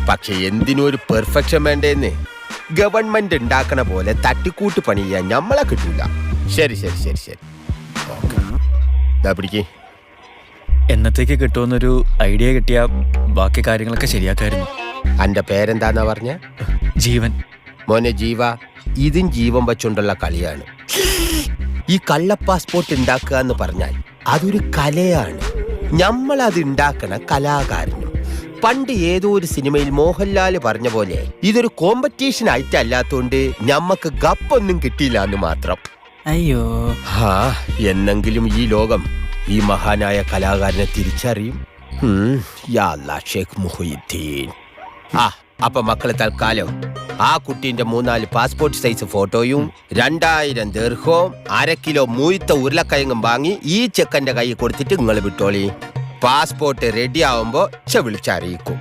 പക്ഷെ എന്തിനും ഒരു പെർഫെക്ഷൻ വേണ്ടേന്ന്. ഗവൺമെന്റ് ഉണ്ടാക്കണ പോലെ തട്ടിക്കൂട്ട് പണി ചെയ്യാൻ നമ്മളെ കിട്ടൂല. ശരി ശരി ശരി ശരി പിടിക്ക്. എന്നത്തേക്ക് കിട്ടുമെന്നൊരു ഐഡിയ കിട്ടിയ ബാക്കി കാര്യങ്ങളൊക്കെ ശരിയാക്കായിരുന്നു. അന്റെ പേരെന്താന്നാ പറഞ്ഞ? ജീവൻ. മോനെ ജീവ, ഇതും ജീവൻ വച്ചുകൊണ്ടുള്ള കളിയാണ്. ഈ കള്ള പാസ്പോർട്ട് ഉണ്ടാക്കുക എന്ന് പറഞ്ഞാൽ അതൊരു കലയാണ്. നമ്മളത് ഉണ്ടാക്കണ കലാകാരനും. പണ്ട് ഏതോ ഒരു സിനിമയിൽ മോഹൻലാൽ പറഞ്ഞ പോലെ ഇതൊരു കോമ്പറ്റീഷൻ ആയിട്ടല്ലാത്തോണ്ട് ഞമ്മക്ക് ഗപ്പൊന്നും കിട്ടിയില്ല എന്ന് മാത്രം. അയ്യോ, എന്നെങ്കിലും ഈ ലോകം ഈ മഹാനായ കലാകാരനെ തിരിച്ചറിയും. യാ അല്ലാഹ്, ഷേഖ് മുഹീദ്ദീൻ. അപ്പൊ മക്കളെ തൽക്കാലം ആ കുട്ടീന്റെ 3-4 പാസ്പോർട്ട് സൈസ് ഫോട്ടോയും 2000 ദിർഹവും 1/2 കിലോ മൂത്ത ഉരുളക്കയങ്ങും വാങ്ങി ഈ ചെക്കന്റെ കൈ കൊടുത്തിട്ട് നിങ്ങൾ വിട്ടോളി. പാസ്പോർട്ട് റെഡി ആവുമ്പോ വിളിച്ചറിയിക്കും.